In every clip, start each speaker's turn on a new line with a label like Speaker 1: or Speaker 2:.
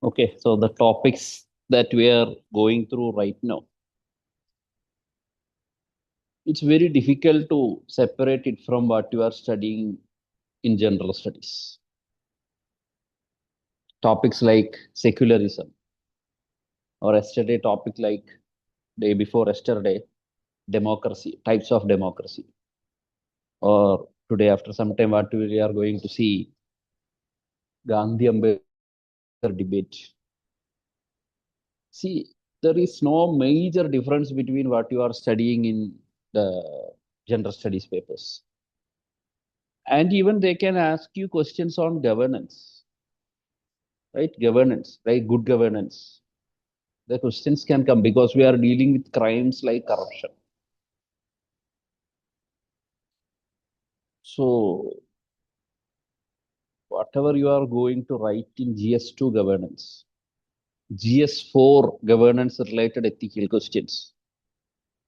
Speaker 1: Okay, so the topics that we are going through right now, it's very difficult to separate it from what you are studying in general studies. Topics like secularism, or yesterday topic like day before yesterday, democracy, types of democracy, or today after some time what we are going to see, Gandhi Ambedkar debate. See, there is no major difference between what you are studying in the general studies papers. And even they can ask you questions on governance, right? Governance, right? Good governance. The questions can come because we are dealing with crimes like corruption. So, whatever you are going to write in GS2 governance, GS4 governance related ethical questions,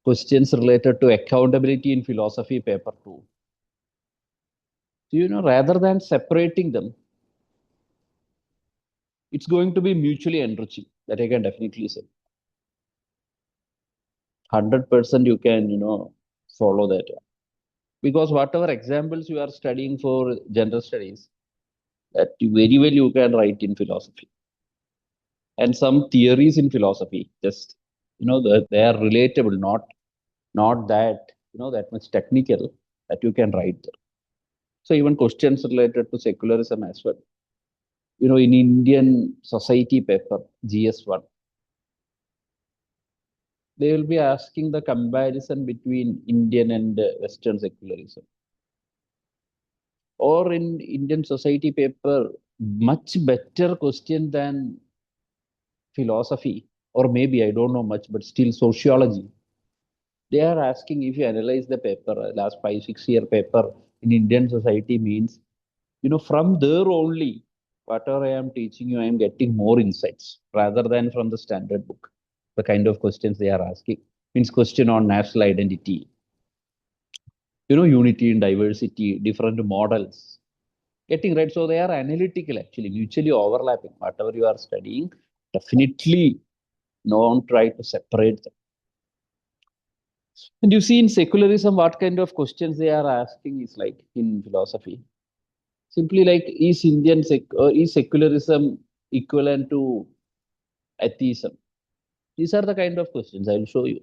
Speaker 1: questions related to accountability in philosophy paper 2. So, rather than separating them, it's going to be mutually enriching. That I can definitely say. 100% you can, follow that. Because whatever examples you are studying for general studies, that very well you can write in philosophy. And some theories in philosophy, just, they are relatable, not that, that much technical that you can write there. So even questions related to secularism as well. In Indian society paper, GS1, they will be asking the comparison between Indian and Western secularism. Or in Indian society paper, much better question than philosophy, or maybe I don't know much, but still sociology. They are asking if you analyze the paper, last 5, 6 year paper in Indian society means, from there only, whatever I am teaching you, I am getting more insights rather than from the standard book. The kind of questions they are asking means question on national identity, unity and diversity, different models, getting right. So they are analytical, actually, mutually overlapping. Whatever you are studying, definitely don't try to separate them. And you see in secularism, what kind of questions they are asking is like in philosophy. Simply like, is secularism equivalent to atheism? These are the kind of questions I will show you.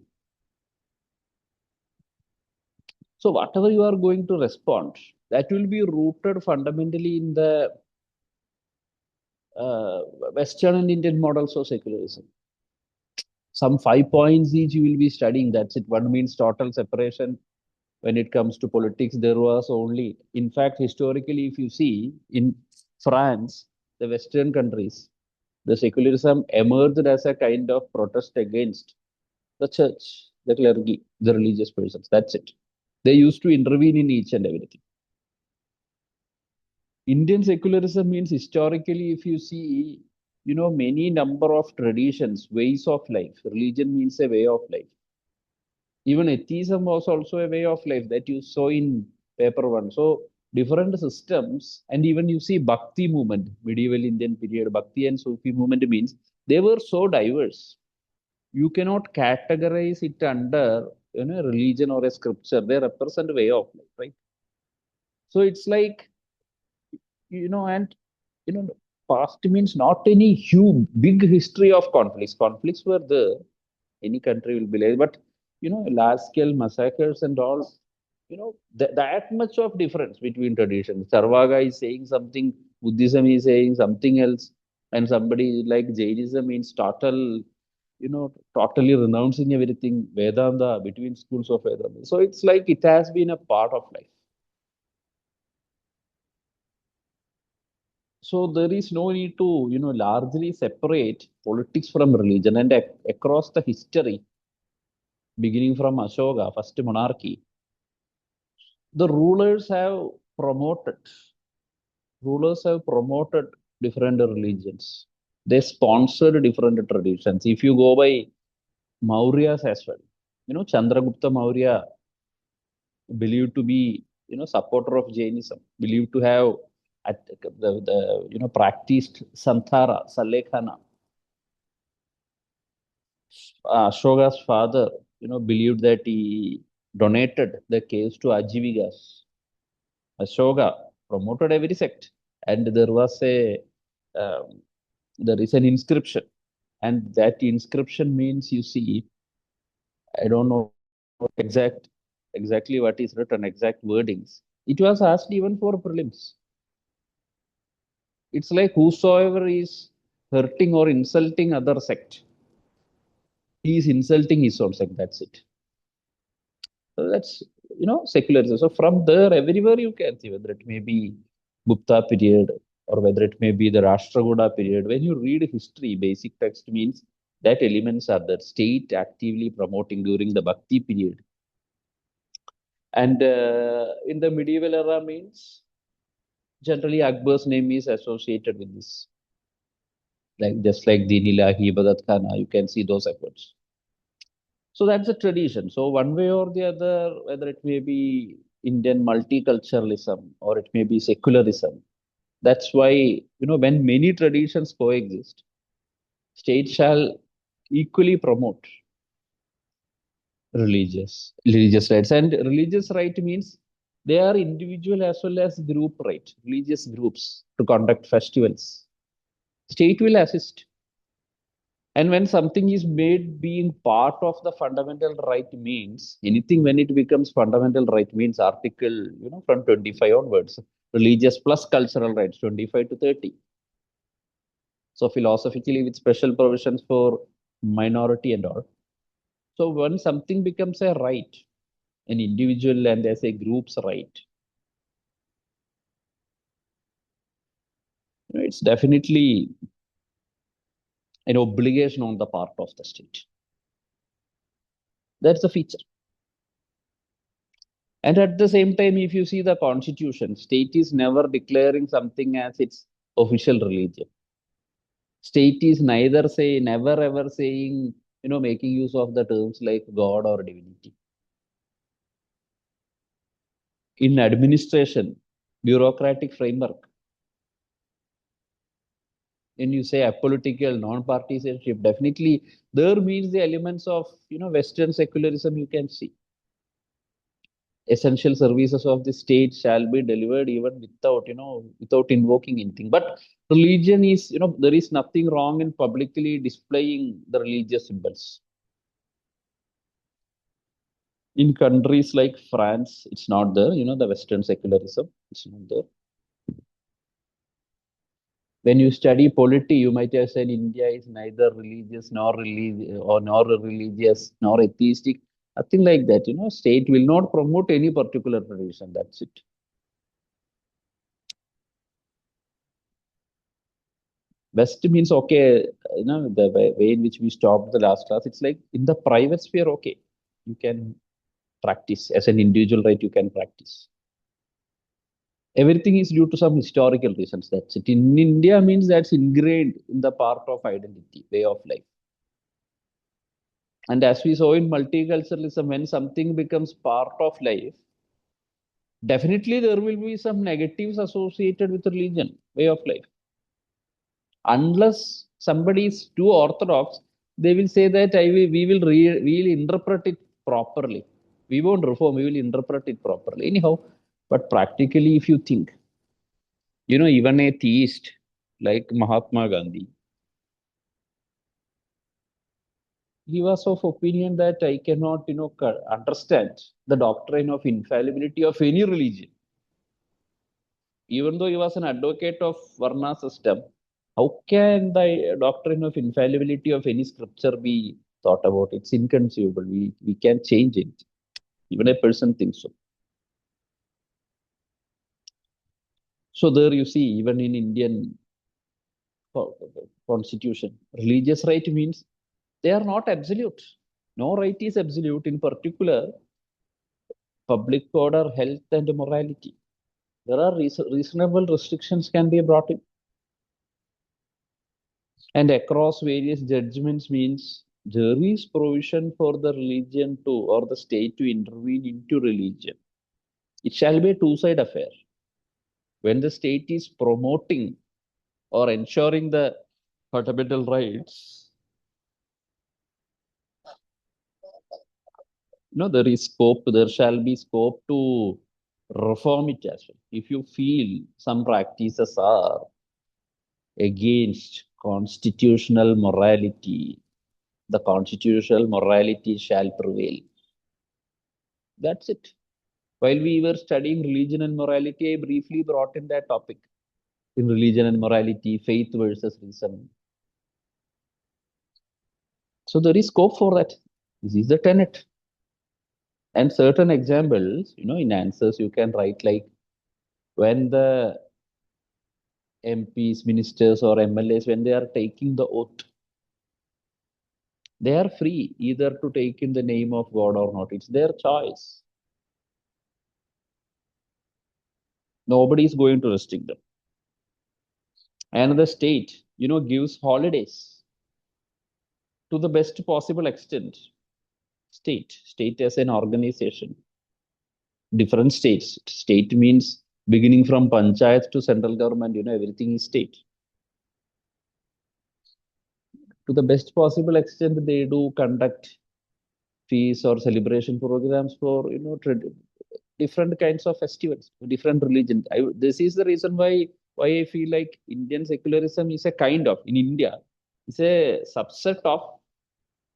Speaker 1: So whatever you are going to respond, that will be rooted fundamentally in the uh, Western and Indian models of secularism. Some 5 points each you will be studying. That's it. One means total separation. When it comes to politics, there was only, in fact, historically, if you see in France, the Western countries, the secularism emerged as a kind of protest against the church, the clergy, the religious persons. That's it. They used to intervene in each and everything. Indian secularism means historically, if you see, many number of traditions, ways of life. Religion means a way of life. Even atheism was also a way of life that you saw in paper one. So different systems, and even you see Bhakti movement, medieval Indian period, Bhakti and Sufi movement means they were so diverse. You cannot categorize it under religion or a scripture. They represent a way of life, right? So it's like, and you know, past means not any huge big history of conflicts. Conflicts were there. Any country will be like, but large scale massacres and all, that much of difference between traditions. Sarvaga is saying something, Buddhism is saying something else, and somebody like Jainism means totally renouncing everything, Vedanta, between schools of Vedanta. So it's like it has been a part of life. So there is no need to, largely separate politics from religion. And across the history, beginning from Ashoka, first monarchy, the promoted, rulers have promoted different religions. They sponsored different traditions. If you go by Mauryas as well, Chandragupta Maurya believed to be, supporter of Jainism, believed to have at the practiced Santhara, Salekhana. Ashoka's father, believed that he donated the caves to Ajivikas. Ashoka promoted every sect, and um, there is an inscription, and that inscription means, you see, I don't know exact exactly what is written, exact wordings. It was asked even for prelims. It's like whosoever is hurting or insulting other sect, he is insulting his own sect. That's it. So that's secularism. So from there, everywhere you can see, whether it may be Gupta period or whether it may be the Rashtrakuta period. When you read history, basic text means that elements are the state actively promoting during the Bhakti period. And in the medieval era means generally Akbar's name is associated with this. Like just like Dinilahi, Bhagat Khana, you can see those efforts. So that's a tradition. So one way or the other, whether it may be Indian multiculturalism or it may be secularism, that's why, when many traditions coexist, state shall equally promote religious rights. And religious right means they are individual as well as group right, religious groups to conduct festivals. State will assist. And when something is made being part of the fundamental right means anything, when it becomes fundamental right means article, from 25 onwards, religious plus cultural rights, 25 to 30. So philosophically with special provisions for minority and all. So when something becomes a right, an individual and as a group's right, it's definitely an obligation on the part of the state. That's the feature. And at the same time, if you see the constitution, state is never declaring something as its official religion. State is never ever saying, making use of the terms like God or divinity. In administration, bureaucratic framework, when you say apolitical, non-partisanship, definitely there means the elements of, Western secularism you can see. Essential services of the state shall be delivered even without invoking anything. But religion is, there is nothing wrong in publicly displaying the religious symbols. In countries like France, it's not there, the Western secularism, it's not there. When you study polity, you might have said India is neither religious nor religious nor atheistic. Nothing like that. State will not promote any particular tradition. That's it. West means okay, the way in which we stopped the last class, it's like in the private sphere, okay, you can practice as an individual, right? You can practice. Everything is due to some historical reasons. That's it. In India means that's ingrained in the part of identity, way of life. And as we saw in multiculturalism, when something becomes part of life, definitely there will be some negatives associated with religion, way of life. Unless somebody is too orthodox, they will say that we will interpret it properly. We won't reform, we will interpret it properly. Anyhow, but practically, if you think, even a theist like Mahatma Gandhi, he was of opinion that I cannot, understand the doctrine of infallibility of any religion. Even though he was an advocate of Varna system, how can the doctrine of infallibility of any scripture be thought about? It's inconceivable. We can't change it. Even a person thinks so. So there you see, even in Indian constitution, religious right means they are not absolute. No right is absolute. In particular, public order, health, and morality. There are reasonable restrictions can be brought in. And across various judgments means there is provision for the religion to or the state to intervene into religion. It shall be a two-side affair. when the state is promoting or ensuring the fundamental rights, there shall be scope to reform it as well. If you feel some practices are against constitutional morality, the constitutional morality shall prevail. That's it. While we were studying religion and morality, I briefly brought in that topic. In religion and morality, faith versus reason. So there is scope for that. This is the tenet. And certain examples, in answers you can write like when the MPs, ministers, or MLAs, when they are taking the oath, they are free either to take in the name of God or not. It's their choice. Nobody is going to restrict them. And the state, gives holidays to the best possible extent. State as an organization, different states. State means beginning from panchayat to central government, everything is state. To the best possible extent, they do conduct feasts or celebration programs for, different kinds of festivals, different religions. This is the reason why I feel like Indian secularism is a kind of, in India, it's a subset of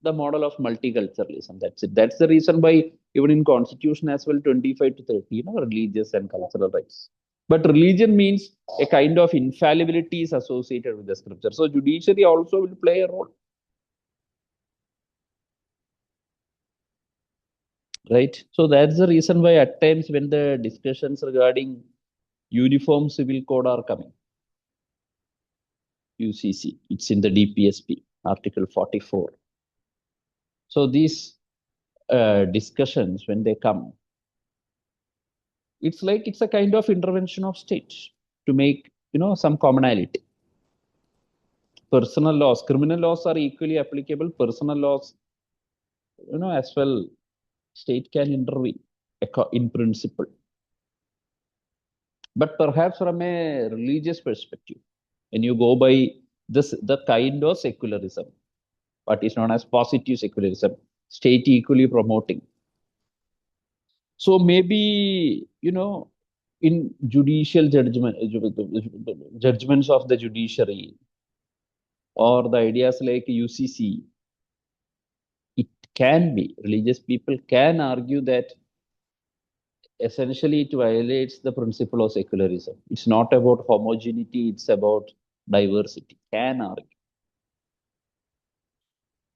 Speaker 1: the model of multiculturalism. That's it. That's the reason why even in constitution as well, 25 to 30, religious and cultural rights. But religion means a kind of infallibility is associated with the scripture. So judiciary also will play a role. Right? So that's the reason why at times when the discussions regarding uniform civil code are coming, UCC, it's in the DPSP, Article 44. So these discussions, when they come, it's like it's a kind of intervention of state to make, some commonality. Personal laws, criminal laws are equally applicable. Personal laws, as well, state can intervene in principle. But perhaps from a religious perspective, when you go by the kind of secularism, what is known as positive secularism, state equally promoting. So maybe, in judicial judgments of the judiciary, or the ideas like UCC, it can be, religious people can argue that essentially it violates the principle of secularism. It's not about homogeneity, it's about diversity. Can argue.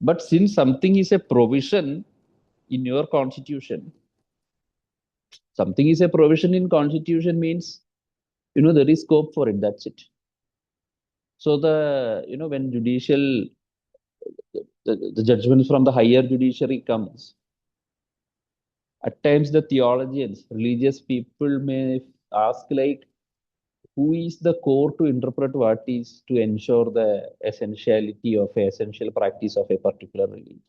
Speaker 1: But since something is a provision in your constitution, something is a provision in constitution means, there is scope for it. That's it. So when judicial, the judgments from the higher judiciary comes, at times the theologians, religious people may ask like, who is the core to interpret what is to ensure the essentiality of a essential practice of a particular religion?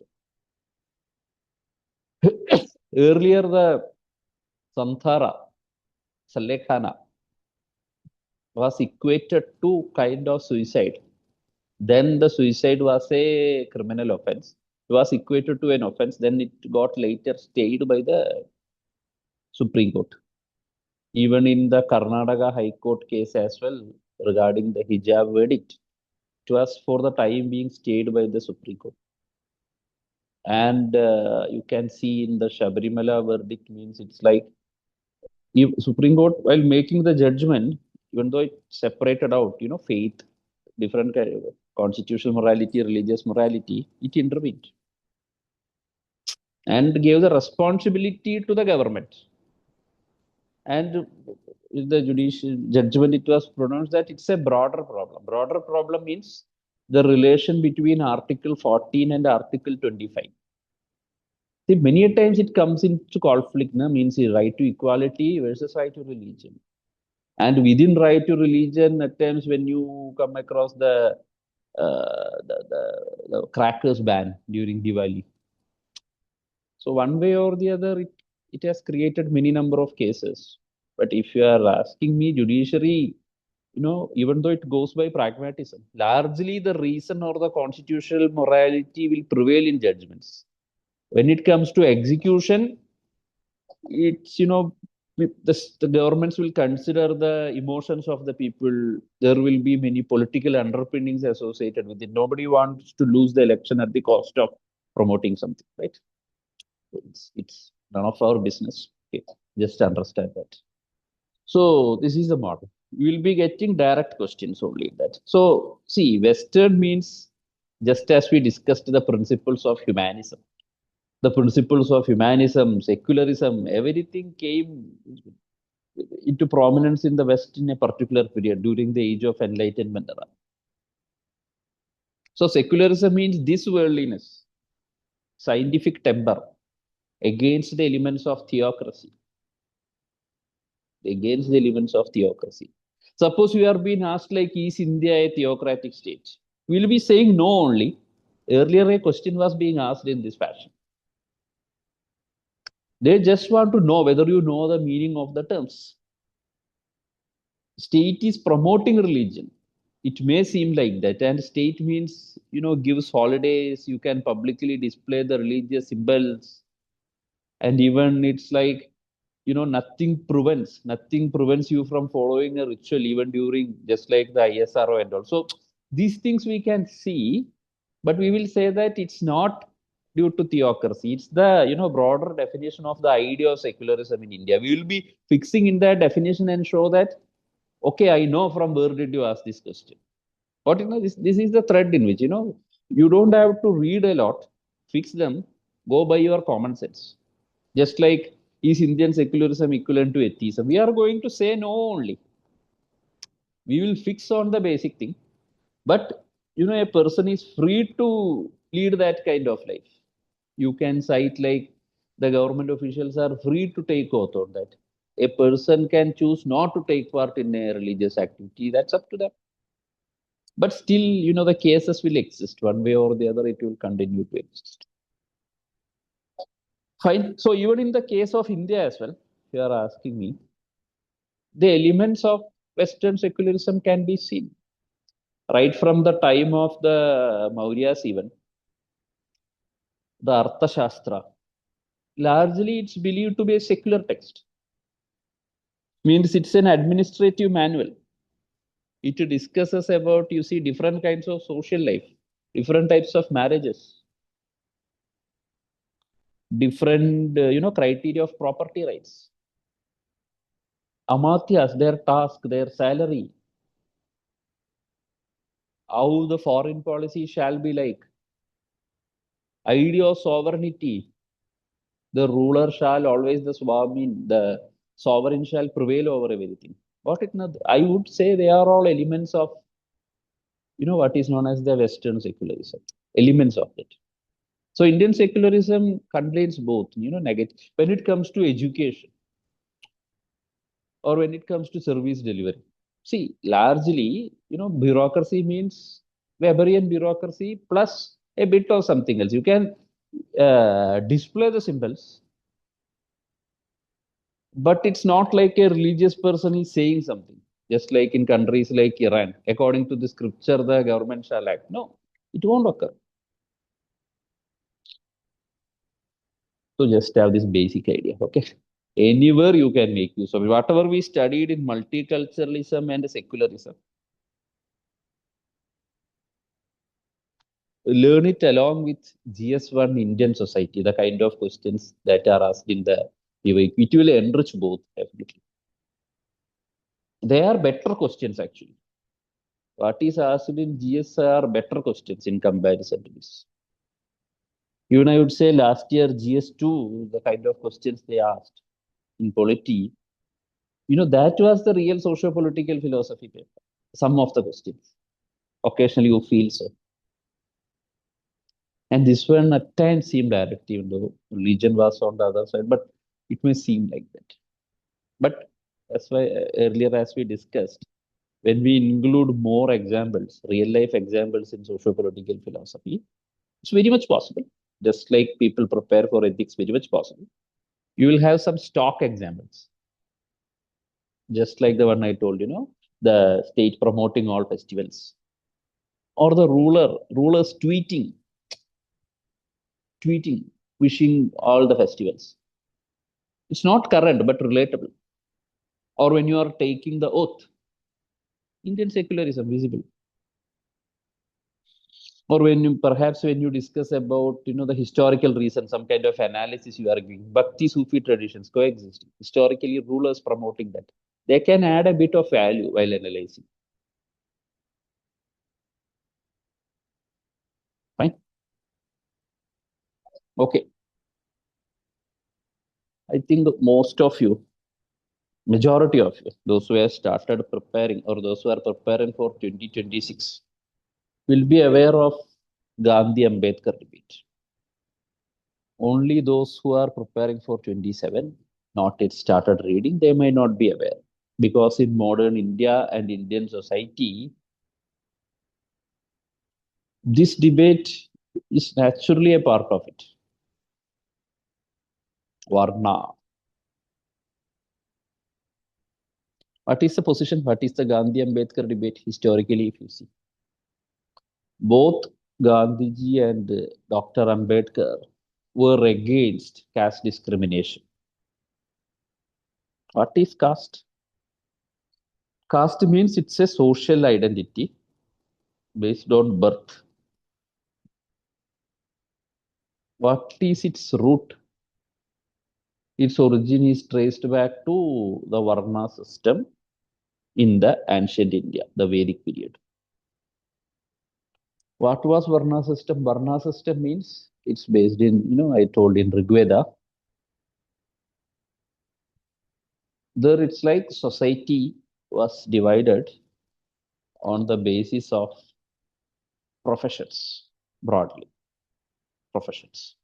Speaker 1: Earlier, the Santhara, Salekhana, was equated to kind of suicide. Then the suicide was a criminal offense. It was equated to an offense. Then it got later stayed by the Supreme Court. Even in the Karnataka High Court case as well, regarding the hijab verdict, it was for the time being stayed by the Supreme Court. And you can see in the Shabarimala verdict means it's like if Supreme Court, while making the judgment, even though it separated out, faith, different kind of constitutional morality, religious morality, it intervened and gave the responsibility to the government. And in the judicial judgment, it was pronounced that it's a broader problem. Broader problem means the relation between Article 14 and Article 25. See, many a times it comes into conflict, means the right to equality versus right to religion. And within right to religion, at times when you come across the crackers ban during Diwali. So one way or the other, it has created many number of cases. But if you are asking me, judiciary, even though it goes by pragmatism, largely the reason or the constitutional morality will prevail in judgments. When it comes to execution, it's, the governments will consider the emotions of the people. There will be many political underpinnings associated with it. Nobody wants to lose the election at the cost of promoting something, right? It's none of our business. Okay. Just understand that. So this is the model. We will be getting direct questions only in that. So see, Western means, just as we discussed the principles of humanism, the principles of humanism, secularism, everything came into prominence in the West in a particular period during the age of enlightenment era. So secularism means this worldliness, scientific temper against the elements of theocracy, against the elements of theocracy. Suppose we are being asked like, is India a theocratic state? We will be saying no only. Earlier, a question was being asked in this fashion. They just want to know whether you know the meaning of the terms. State is promoting religion. It may seem like that. And state means, gives holidays. You can publicly display the religious symbols. And even it's like, nothing prevents you from following a ritual even during, just like the ISRO and all. So these things we can see, but we will say that it's not due to theocracy. It's the, broader definition of the idea of secularism in India. We will be fixing in that definition and show that, okay, I know from where did you ask this question. But, this is the thread in which, you don't have to read a lot, fix them, go by your common sense. Just like, is Indian secularism equivalent to atheism? We are going to say no only. We will fix on the basic thing. But, a person is free to lead that kind of life. You can cite like the government officials are free to take oath on that. A person can choose not to take part in a religious activity. That's up to them. But still, the cases will exist one way or the other. It will continue to exist. Fine. So even in the case of India as well, you are asking me, the elements of Western secularism can be seen right from the time of the Mauryas even. The Arthashastra, largely it's believed to be a secular text. Means it's an administrative manual. It discusses about, you see, different kinds of social life, different types of marriages, different, criteria of property rights. Amatyas, their task, their salary, how the foreign policy shall be like, idea of sovereignty, the ruler shall always the sovereign shall prevail over everything. What it not? I would say they are all elements of, what is known as the Western secularism, elements of it. So Indian secularism contains both, negative. When it comes to education or when it comes to service delivery. See, largely, bureaucracy means Weberian bureaucracy plus a bit of something else. You can display the symbols, but it's not like a religious person is saying something. Just like in countries like Iran, according to the scripture, the government shall act. No, it won't occur. So just have this basic idea, okay? Anywhere you can make use of it. Whatever we studied in multiculturalism and secularism, learn it along with GS1 Indian society, the kind of questions that are asked in the debate. It will enrich both, definitely. They are better questions, actually. What is asked in GS are better questions in comparison to this. Even I would say last year, GS2, the kind of questions they asked in Polity, that was the real socio-political philosophy paper. Some of the questions. Occasionally you feel so. And this one at times seemed direct, even though religion was on the other side, but it may seem like that. But that's why earlier, as we discussed, when we include more examples, real life examples in socio-political philosophy, it's very much possible. Just like people prepare for ethics, very much possible. You will have some stock examples. just like the one I told, the state promoting all festivals, or the rulers tweeting, wishing all the festivals. It's not current but relatable. Or when you are taking the oath, Indian secularism visible. Or perhaps when you discuss about the historical reason, some kind of analysis you are giving, Bhakti Sufi traditions coexist. Historically, rulers promoting that. They can add a bit of value while analyzing. Fine. Okay. I think most of you, majority of you, those who have started preparing or those who are preparing for 2026, will be aware of Gandhi Ambedkar debate. Only those who are preparing for 27, not yet started reading, they may not be aware. Because in modern India and Indian society, this debate is naturally a part of it. Varna. What is the position? What is the Gandhi Ambedkar debate historically, if you see? Both Gandhiji and Dr. Ambedkar were against caste discrimination. What is caste? Caste means it's a social identity based on birth. What is its root? Its origin is traced back to the Varna system in the ancient India, the Vedic period. What was Varna system? Varna system means it's based in, I told in Rigveda. There it's like society was divided on the basis of professions, broadly, professions.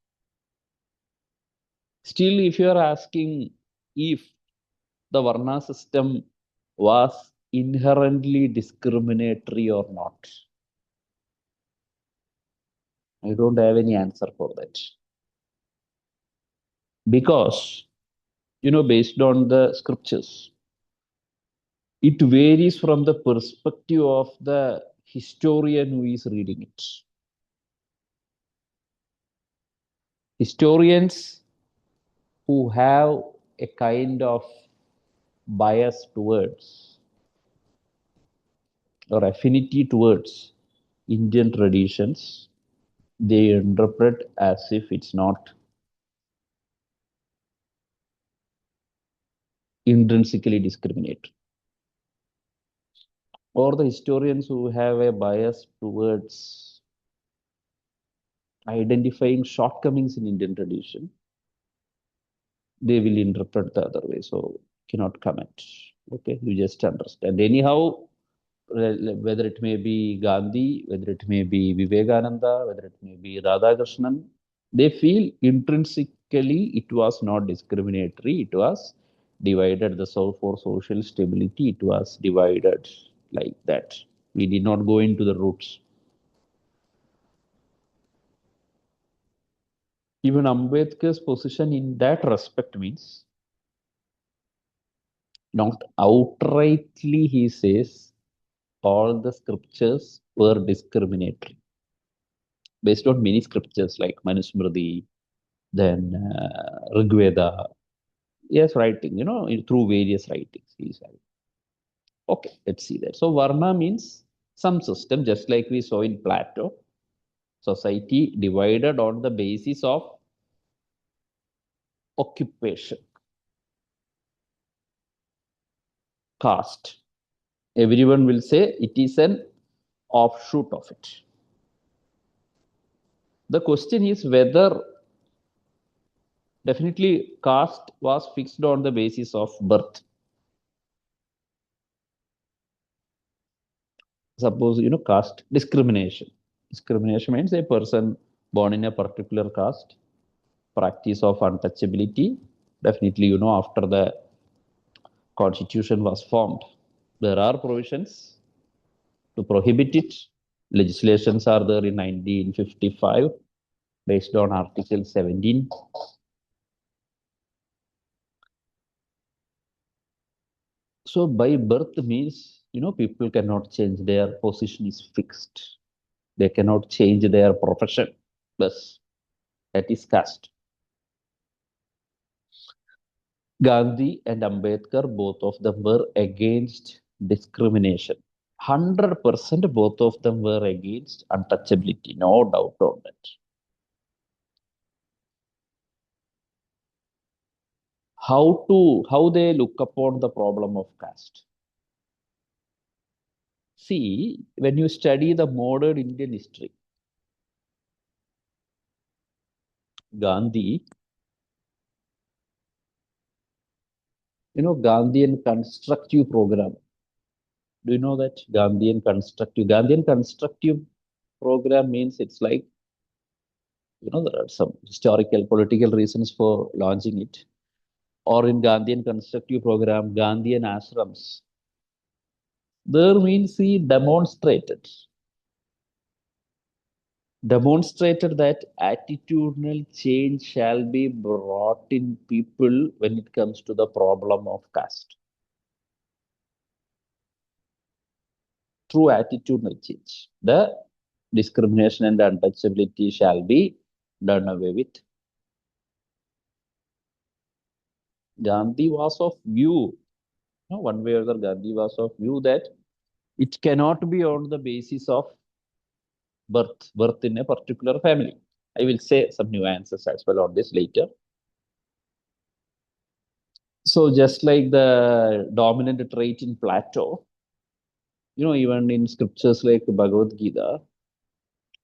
Speaker 1: Still, if you are asking if the Varna system was inherently discriminatory or not, I don't have any answer for that. Because, based on the scriptures, it varies from the perspective of the historian who is reading it. Historians who have a kind of bias towards or affinity towards Indian traditions, they interpret as if it's not intrinsically discriminatory. Or the historians who have a bias towards identifying shortcomings in Indian tradition, they will interpret the other way. So cannot comment. Okay, you just understand. Anyhow, whether it may be Gandhi, whether it may be Vivekananda, whether it may be Radhakrishnan, they feel intrinsically it was not discriminatory. It was divided. The soul for social stability, it was divided like that. We did not go into the roots. Even Ambedkar's position in that respect means not outrightly he says all the scriptures were discriminatory based on many scriptures like Manusmriti, then Rigveda. Yes, writing, through various writings. He's writing. Okay, let's see that. So Varna means some system, just like we saw in Plato. Society divided on the basis of occupation, caste. Everyone will say it is an offshoot of it. The question is whether definitely caste was fixed on the basis of birth. Suppose, caste discrimination. Discrimination means a person born in a particular caste, practice of untouchability. Definitely, after the constitution was formed, there are provisions to prohibit it. Legislations are there in 1955 based on Article 17. So by birth means, people cannot change, their position is fixed. They cannot change their profession. Thus, that is caste. Gandhi and Ambedkar, both of them were against discrimination. 100% both of them were against untouchability, no doubt on that. How they look upon the problem of caste. See, when you study the modern Indian history, Gandhi, Gandhian constructive program. Do you know that Gandhian constructive program means it's like, there are some historical political reasons for launching it. Or in Gandhian constructive program, Gandhian ashrams. There means he demonstrated that attitudinal change shall be brought in people when it comes to the problem of caste through attitudinal change. The discrimination and untouchability shall be done away with. Gandhi was of view, one way or the other, Gandhi was of view that it cannot be on the basis of birth in a particular family. I will say some nuances as well on this later. So just like the dominant trait in Plato, even in scriptures like Bhagavad Gita,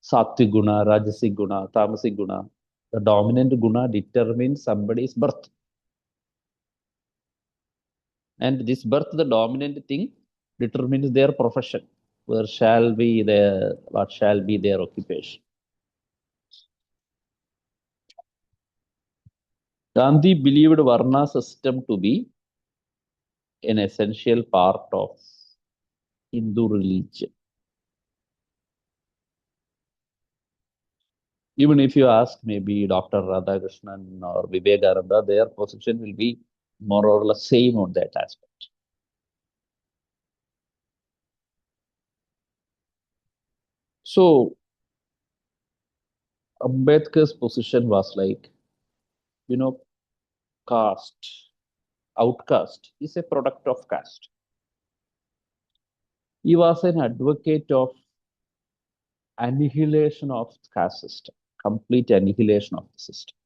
Speaker 1: Sattvic guna, Rajasic guna, Tamasic guna, the dominant guna determines somebody's birth. And this birth, the dominant thing, determines their profession. What shall be their occupation. Gandhi believed Varna system to be an essential part of Hindu religion. Even if you ask maybe Dr. Radhakrishnan or Vivekananda, their position will be more or less same on that aspect. So Ambedkar's position was like, you know, caste, outcast is a product of caste. He was an advocate of annihilation of caste system, complete annihilation of the system.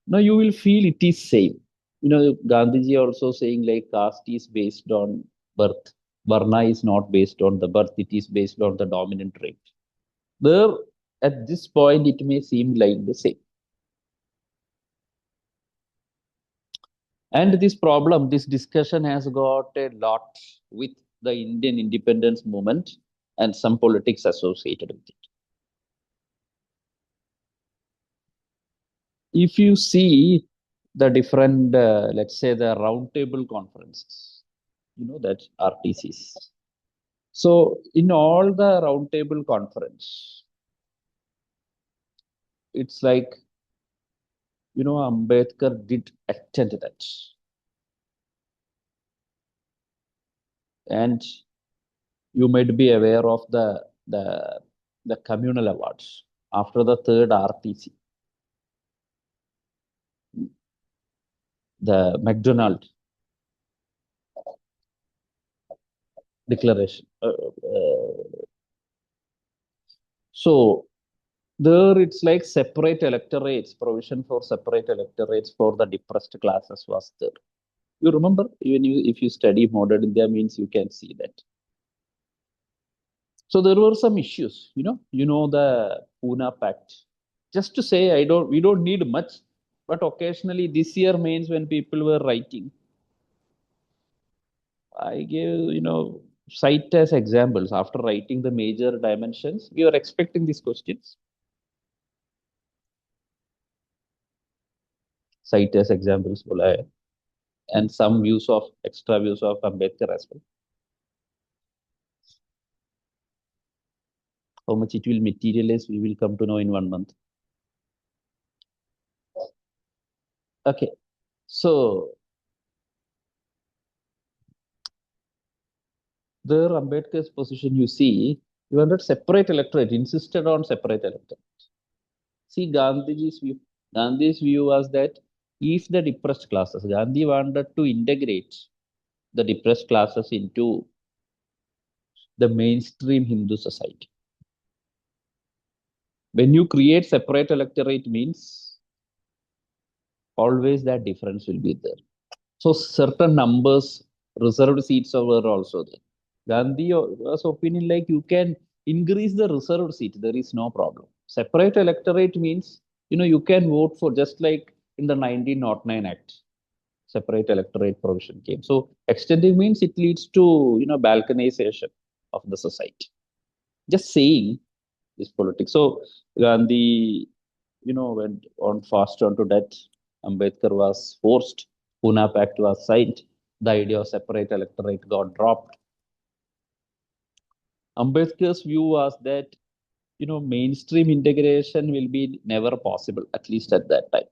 Speaker 1: Now you will feel it is same. Gandhiji also saying like caste is based on birth. Varna is not based on the birth, it is based on the dominant trait. There, at this point, it may seem like the same. And this problem, this discussion has got a lot with the Indian independence movement and some politics associated with it. If you see the different, let's say the roundtable conferences, that RTCs. So in all the roundtable conference, it's like, Ambedkar did attend that. And you might be aware of the communal awards after the third RTC, the McDonald declaration. So there it's like separate electorates, provision for separate electorates for the depressed classes was there. You remember, if you study modern India means you can see that. So there were some issues, the Pune Pact. Just to say, we don't need much, but occasionally this year means when people were writing, I gave, cite as examples after writing the major dimensions. We were expecting these questions. Cite as examples, and some views of extra views of Ambedkar as well. How much it will materialize, we will come to know in 1 month. Okay, so There, Ambedkar's position, you see, he wanted separate electorate, insisted on separate electorate. See, Gandhi's view was that if the depressed classes, Gandhi wanted to integrate the depressed classes into the mainstream Hindu society. When you create separate electorate means always that difference will be there. So certain numbers, reserved seats were also there. Gandhi was opinion like you can increase the reserved seat, there is no problem. Separate electorate means, you can vote for just like in the 1909 Act, separate electorate provision came. So extending means it leads to, balkanization of the society. Just saying this politics. So Gandhi, went on fast on to death. Ambedkar was forced. Pune Pact was signed. The idea of separate electorate got dropped. Ambedkar's view was that, mainstream integration will be never possible, at least at that time.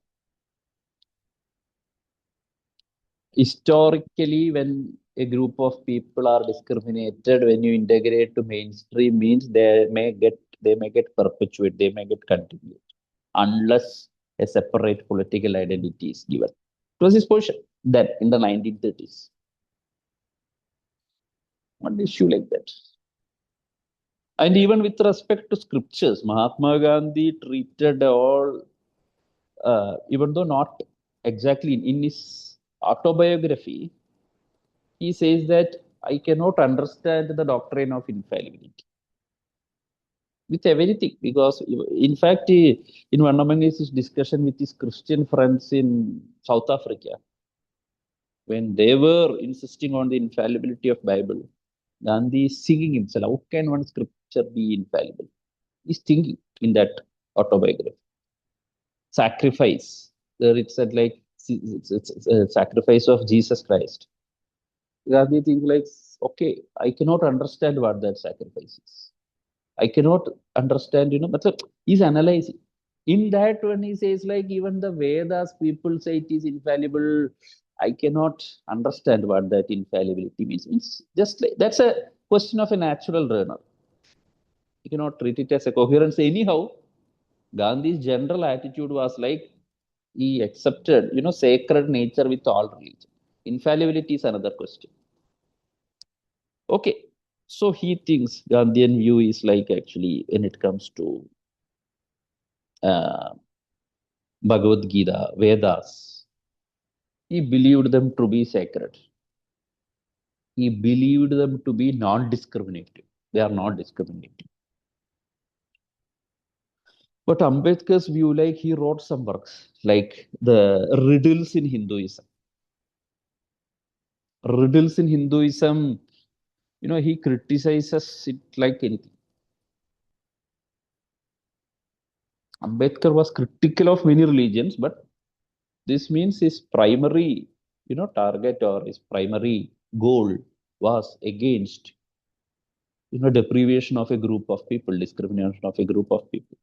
Speaker 1: Historically, when a group of people are discriminated, when you integrate to mainstream means they may get perpetuate, they may get continued, unless a separate political identity is given. It was his position then in the 1930s. One issue like that. And even with respect to scriptures, Mahatma Gandhi treated all, even though not exactly in his autobiography, he says that I cannot understand the doctrine of infallibility with everything because, in fact, in one among his discussion with his Christian friends in South Africa, when they were insisting on the infallibility of Bible, Gandhi is singing himself. How can one scripture be infallible? He's thinking in that autobiography. Sacrifice. There it said like it's a sacrifice of Jesus Christ. Gandhi thinks like, okay, I cannot understand what that sacrifice is. I cannot understand, but he's analyzing. In that, when he says like even the Vedas people say it is infallible, I cannot understand what that infallibility means. It's just like that's a question of a natural learner. You cannot treat it as a coherence. Anyhow, Gandhi's general attitude was like he accepted, sacred nature with all religion. Infallibility is another question. Okay. So he thinks Gandhian view is like actually when it comes to uh, Bhagavad Gita, Vedas, he believed them to be sacred. He believed them to be non-discriminative. They are not discriminative. But Ambedkar's view, like he wrote some works, like the riddles in Hinduism. Riddles in Hinduism, he criticizes it like anything. Ambedkar was critical of many religions, but this means his primary, target or his primary goal was against, deprivation of a group of people, discrimination of a group of people.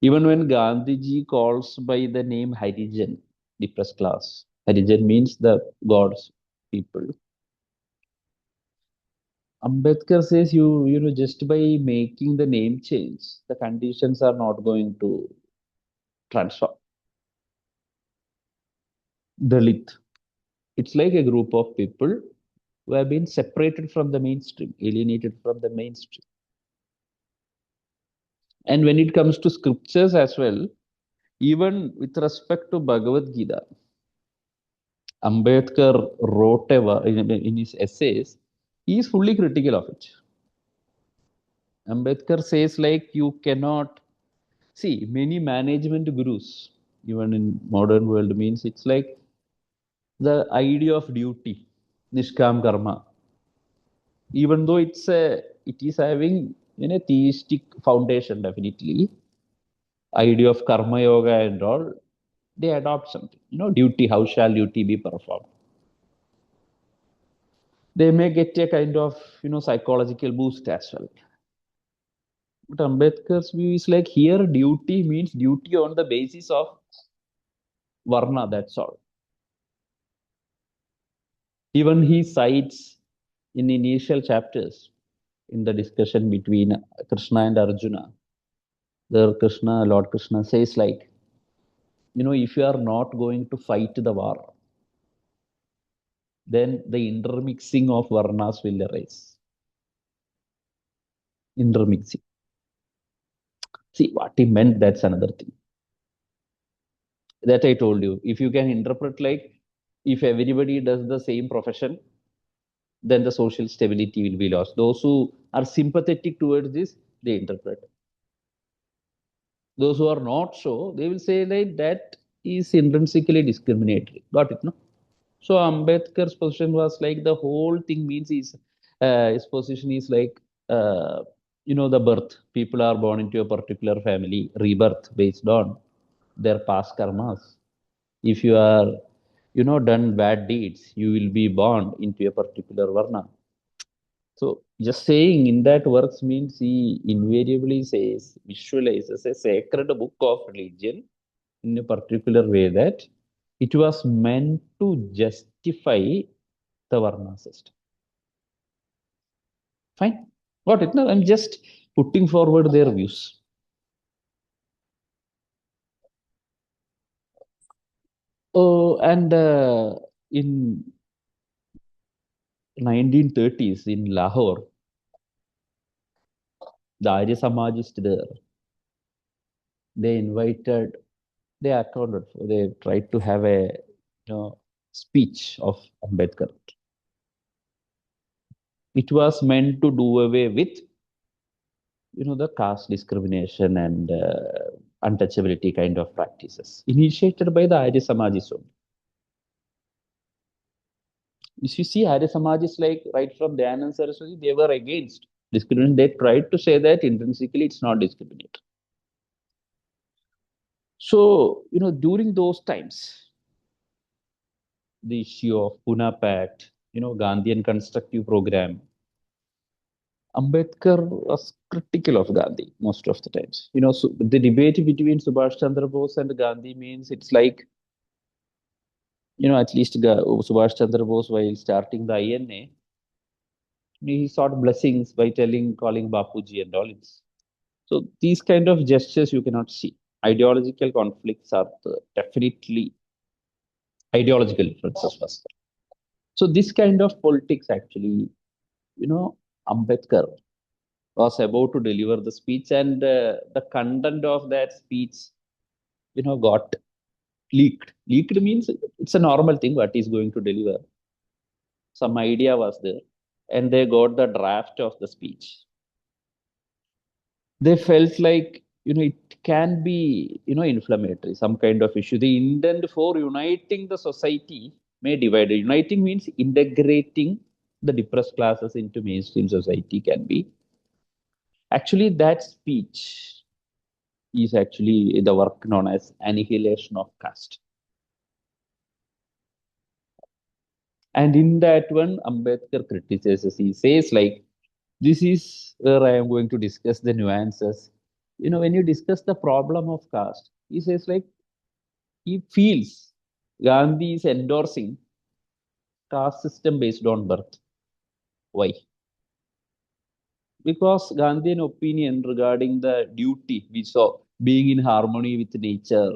Speaker 1: Even when Gandhiji calls by the name Harijan, depressed class, Harijan means the God's people. Ambedkar says just by making the name change, the conditions are not going to transform. Dalit. It's like a group of people who have been separated from the mainstream, alienated from the mainstream. And when it comes to scriptures as well, even with respect to Bhagavad Gita, Ambedkar wrote in his essays, he is fully critical of it. Ambedkar says like you cannot see many management gurus, even in modern world means it's like the idea of duty, Nishkam Karma, even though it is having a theistic foundation definitely, idea of karma yoga and all, they adopt something, duty, how shall duty be performed? They may get a kind of, psychological boost as well. But Ambedkar's view is like here duty means duty on the basis of Varna, that's all. Even he cites in initial chapters, in the discussion between Krishna and Arjuna, there Lord Krishna says like, if you are not going to fight the war, then the intermixing of varnas will arise. Intermixing. See, what he meant, that's another thing. That I told you. If you can interpret like, if everybody does the same profession, then the social stability will be lost. Those who are sympathetic towards this, they interpret. Those who are not so, they will say like that is intrinsically discriminatory. Got it, no? So Ambedkar's position was like the whole thing means his position is like, the birth. People are born into a particular family, rebirth based on their past karmas. If you are, done bad deeds, you will be born into a particular varna. So just saying in that works means he invariably says, visualizes a sacred book of religion in a particular way that it was meant to justify the Varna system. Fine. Got it? No, I'm just putting forward their views. Oh, and in 1930s in Lahore, the Arya Samajists there, they invited, they accorded, they tried to have a speech of Ambedkar. It was meant to do away with the caste discrimination and untouchability kind of practices initiated by the Arya Samajis. If you see Arya Samajis, like right from Dayanand Saraswati, they were against discrimination. They tried to say that intrinsically it's not discriminatory. So, during those times, the issue of Pune Pact, Gandhian constructive program, Ambedkar was critical of Gandhi most of the times. So the debate between Subhash Chandra Bose and Gandhi means it's like, at least Subhash Chandra Bose, while starting the INA, he sought blessings by calling Bapuji and all. So these kind of gestures you cannot see. Ideological conflicts are definitely ideological differences first. So this kind of politics actually, Ambedkar was about to deliver the speech, and the content of that speech, got leaked. Leaked means it's a normal thing what he's going to deliver. Some idea was there, and they got the draft of the speech. They felt like, it can be, inflammatory, some kind of issue. The intent for uniting the society may divide. Uniting means integrating the depressed classes into mainstream society can be. Actually, that speech is actually the work known as annihilation of caste. And in that one, Ambedkar criticizes, he says like, this is where I am going to discuss the nuances. When you discuss the problem of caste, he says like, he feels Gandhi is endorsing caste system based on birth. Why? Because Gandhian opinion regarding the duty, we saw being in harmony with nature,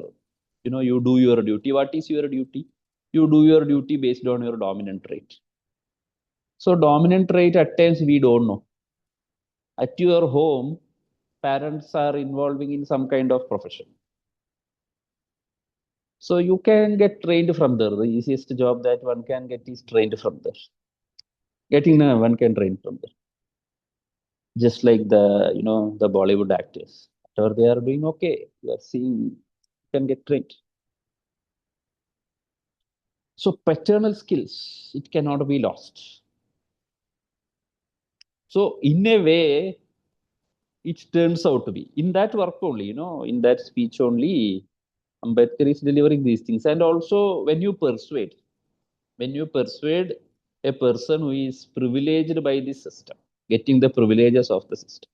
Speaker 1: you do your duty. What is your duty? You do your duty based on your dominant trait. So dominant trait at times we don't know. At your home, parents are involving in some kind of profession. So you can get trained from there. The easiest job that one can get is trained from there. One can train from there. Just like the Bollywood actors. Whatever they are doing, okay, you are seeing, you can get trained. So paternal skills, it cannot be lost. So in a way, it turns out to be. In that work only, in that speech only, Ambedkar is delivering these things. And also when you persuade a person who is privileged by the system, getting the privileges of the system,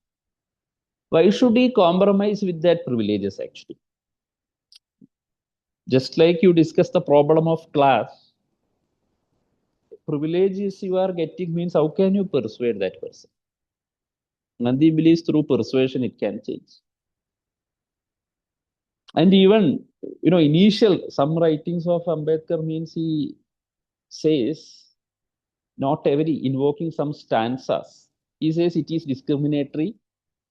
Speaker 1: why should he compromise with that privileges actually? Just like you discuss the problem of class, privileges you are getting means how can you persuade that person? Gandhi believes through persuasion it can change. And even, initial, some writings of Ambedkar means he says, not every, invoking some stanzas. He says it is discriminatory.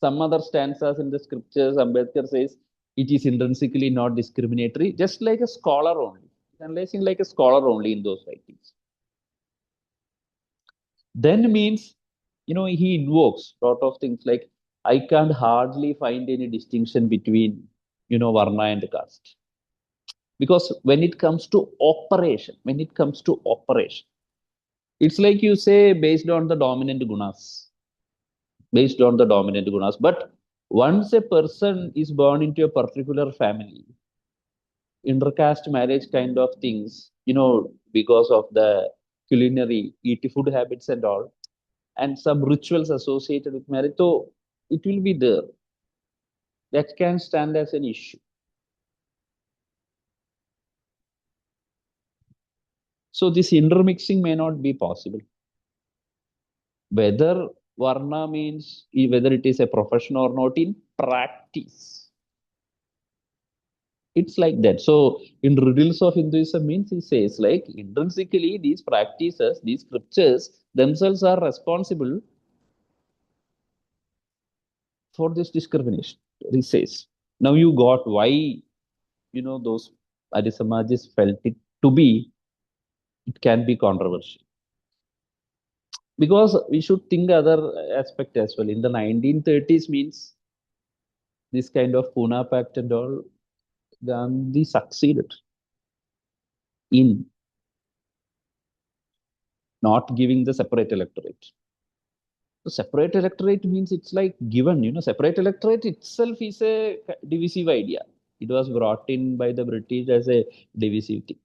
Speaker 1: Some other stanzas in the scriptures, Ambedkar says it is intrinsically not discriminatory, just like a scholar only. Analyzing like a scholar only in those writings. Then means, he invokes a lot of things like, I can't hardly find any distinction between, Varna and caste. Because when it comes to operation, it's like you say based on the dominant gunas, based on the dominant gunas. But once a person is born into a particular family, intercaste marriage kind of things, because of the culinary, eat food habits and all, and some rituals associated with marriage. So it will be there. That can stand as an issue. So this intermixing may not be possible. Whether Varna means, whether it is a profession or not in practice. It's like that. So in riddles of Hinduism means he says like intrinsically these practices, these scriptures themselves are responsible for this discrimination. He says. Now you got why, those Arisamajis felt it to be, it can be controversial. Because we should think other aspect as well. In the 1930s means this kind of Pune Pact and all, Gandhi succeeded in not giving the separate electorate. The separate electorate means it's like given, separate electorate itself is a divisive idea. It was brought in by the British as a divisive thing.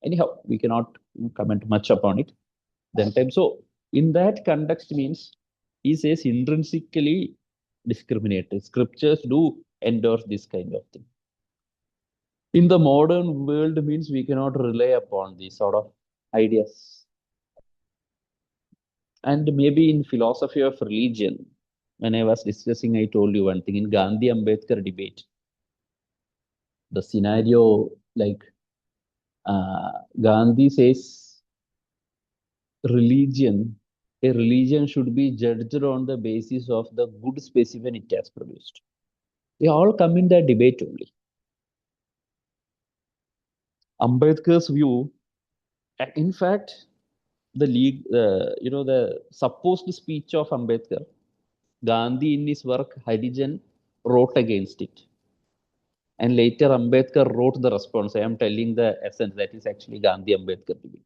Speaker 1: Anyhow, we cannot comment much upon it. Then time. So in that context means he says intrinsically discriminatory. Scriptures do endorse this kind of thing. In the modern world means we cannot rely upon these sort of ideas. And maybe in philosophy of religion, when I was discussing, I told you one thing in Gandhi Ambedkar debate. The scenario like Gandhi says a religion should be judged on the basis of the good specimen it has produced. They all come in that debate only. Ambedkar's view, in fact, the supposed speech of Ambedkar, Gandhi in his work Harijan wrote against it. And later Ambedkar wrote the response. I am telling the essence that is actually Gandhi Ambedkar debate.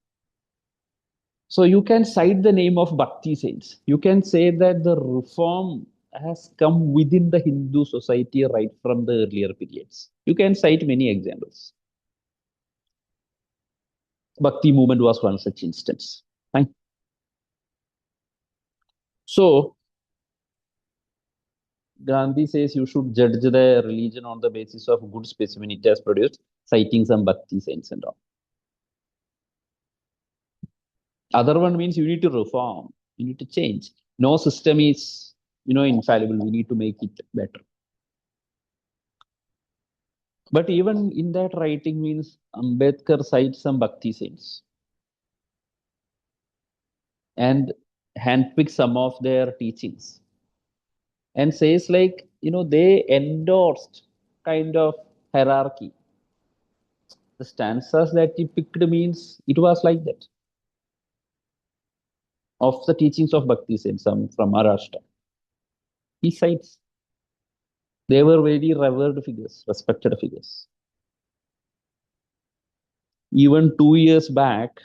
Speaker 1: So you can cite the name of Bhakti saints. You can say that the reform has come within the Hindu society right from the earlier periods. You can cite many examples. Bhakti movement was one such instance. Fine. So Gandhi says you should judge the religion on the basis of good specimen it has produced, citing some Bhakti saints and all. Other one means you need to reform, you need to change. No system is, infallible. We need to make it better. But even in that writing means Ambedkar cites some Bhakti saints and handpicks some of their teachings and says like, they endorsed kind of hierarchy. The stanzas that he picked means it was like that. Of the teachings of Bhakti saints, some from Maharashtra. He cites they were very revered figures, respected figures. Even 2 years back,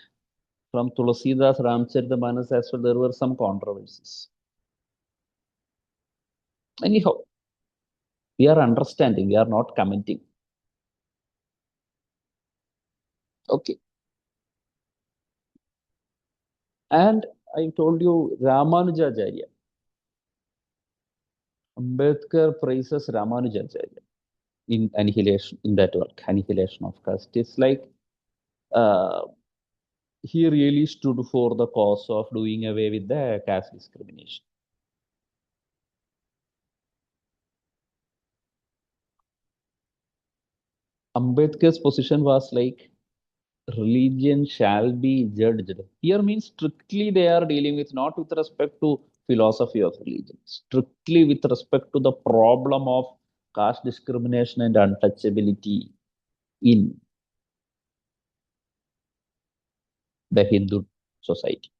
Speaker 1: from Tulsidas Ramcharitamanas as well, there were some controversies. Anyhow, we are understanding, we are not commenting. Okay. And I told you Ramanujacharya. Ambedkar praises Ramanujacharya in Annihilation, in that work, Annihilation of Caste. It's like he really stood for the cause of doing away with the caste discrimination. Ambedkar's position was like religion shall be judged. Here means strictly they are dealing with not with respect to philosophy of religion, strictly with respect to the problem of caste discrimination and untouchability in the Hindu society.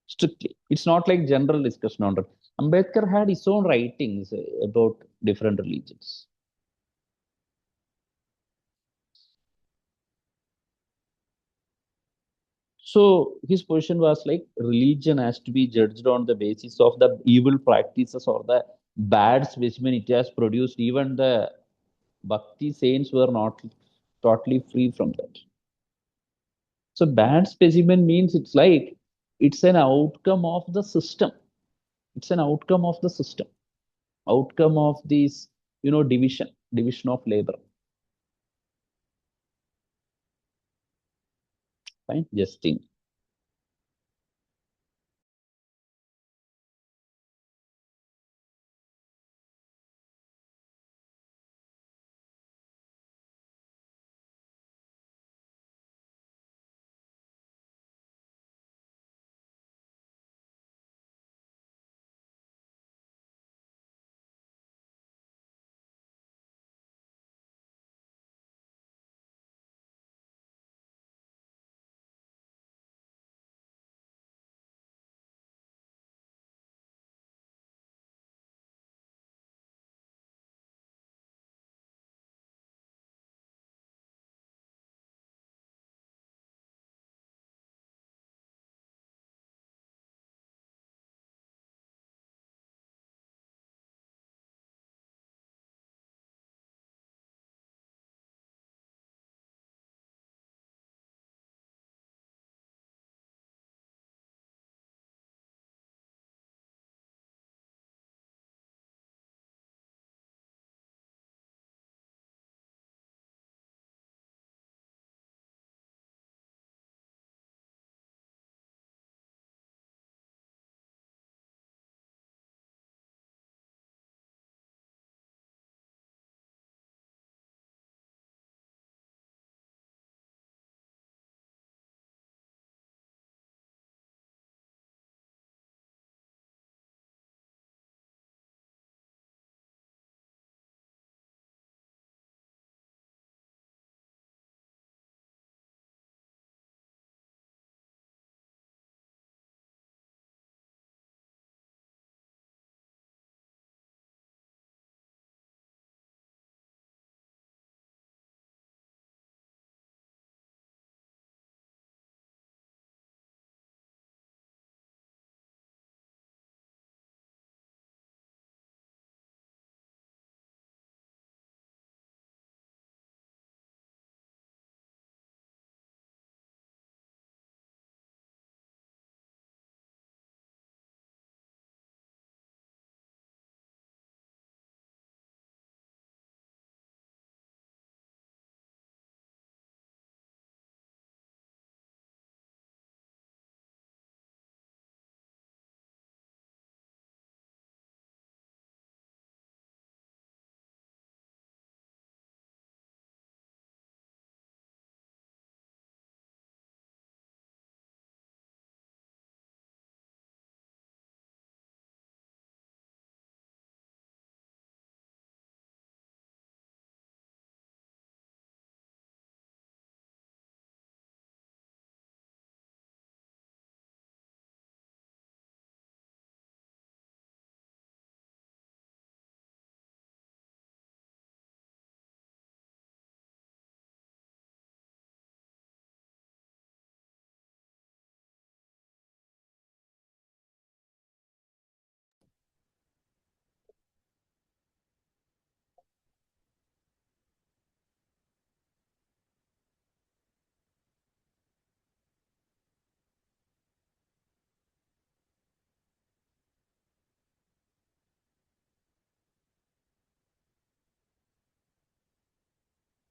Speaker 1: Strictly. It's not like general discussion on it. Ambedkar had his own writings about different religions. So his position was like religion has to be judged on the basis of the evil practices or the bad specimen it has produced. Even the Bhakti saints were not totally free from that. So bad specimen means it's like it's an outcome of the system. It's an outcome of the system, outcome of this, division of labor. Fine, just think.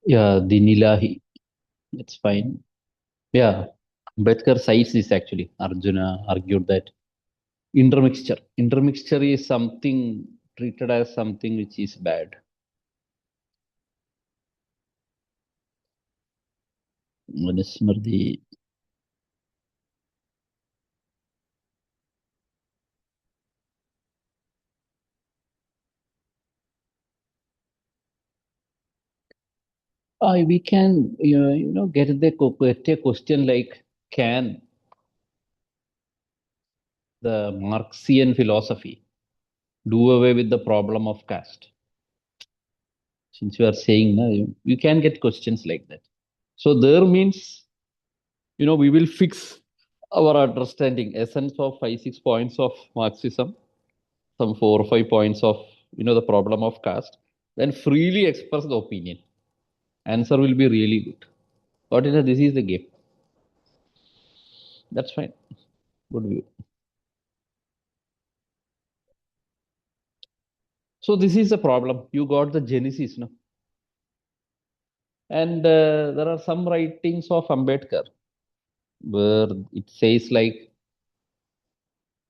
Speaker 1: Yeah, the Nilahi. That's fine. Yeah. Ambedkar cites this actually. Arjuna argued that intermixture is something treated as something which is bad. Manusmriti. We can get a question like, can the Marxian philosophy do away with the problem of caste? Since you are saying, no, you can get questions like that. So there means, we will fix our understanding, essence of 5, 6 points of Marxism, some 4 or 5 points of, the problem of caste, then freely express the opinion. Answer will be really good. But this is the game. That's fine. Good view. So this is the problem. You got the genesis, no? And there are some writings of Ambedkar where it says like,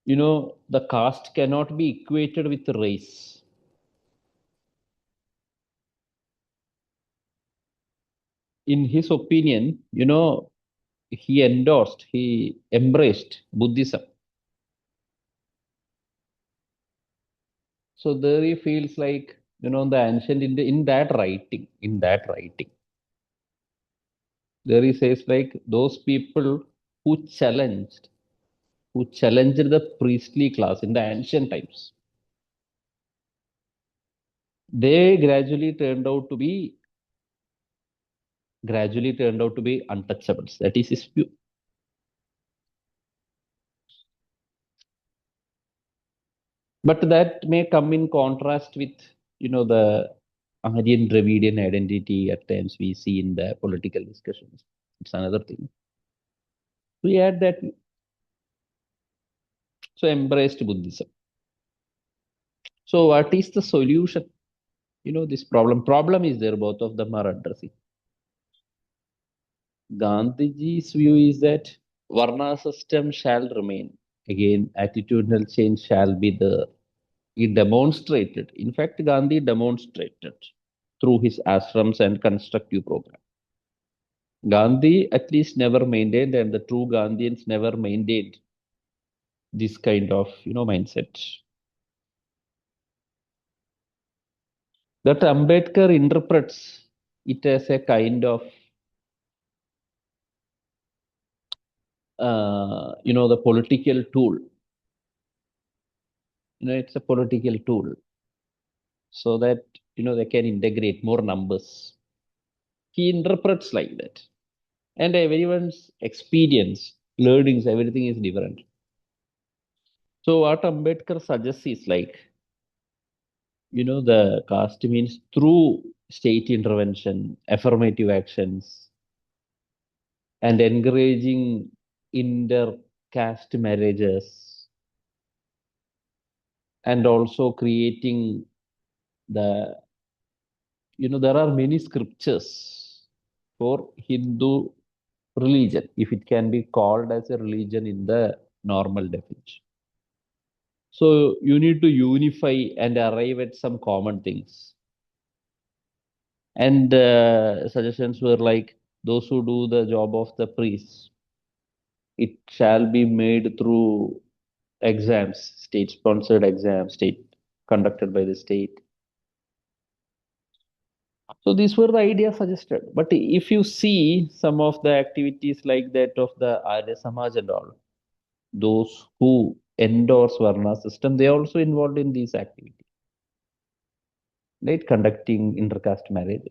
Speaker 1: the caste cannot be equated with race. In his opinion, he embraced Buddhism. So there he feels like, the ancient India, in that writing, there he says like those people who challenged the priestly class in the ancient times, they gradually turned out to be untouchables. That is his view. But that may come in contrast with, the Aryan Dravidian identity at times we see in the political discussions. It's another thing. We add that, so embraced Buddhism. So what is the solution? This problem is there, both of them are addressing. Gandhiji's view is that Varna system shall remain. Again, attitudinal change shall be there. He demonstrated, in fact, Gandhi demonstrated through his ashrams and constructive program. Gandhi at least never maintained, and the true Gandhians never maintained this kind of mindset. That Ambedkar interprets it as a kind of the political tool. It's a political tool so that they can integrate more numbers. He interprets like that, and everyone's experience, learnings, everything is different. So what Ambedkar suggests is like, the caste means through state intervention, affirmative actions, and encouraging inter-caste marriages, and also creating the, there are many scriptures for Hindu religion, if it can be called as a religion in the normal definition. So you need to unify and arrive at some common things. And suggestions were like, those who do the job of the priests, it shall be made through exams, state-sponsored exams, state conducted by the state. So these were the ideas suggested. But if you see some of the activities like that of the Arya Samaj and all, those who endorse Varna system, they are also involved in these activities, right? Conducting intercaste marriage.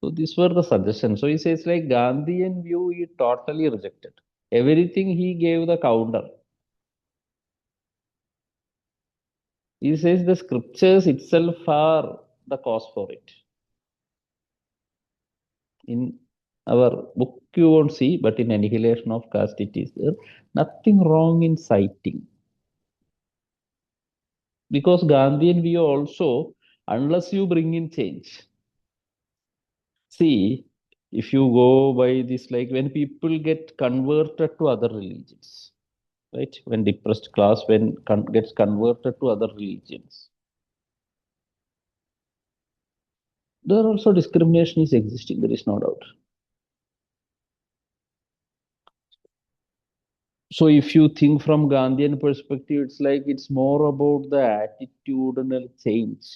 Speaker 1: So these were the suggestions. So he says like Gandhian view he totally rejected. Everything he gave the counter. He says the scriptures itself are the cause for it. In our book you won't see, but in Annihilation of Caste it is there. Nothing wrong in citing. Because Gandhian view also, unless you bring in change. See, If you go by this, like when people get converted to other religions, right? When depressed class gets converted to other religions, there also discrimination is existing. There is no doubt. So if you think from Gandhian perspective, it's like it's more about the attitudinal change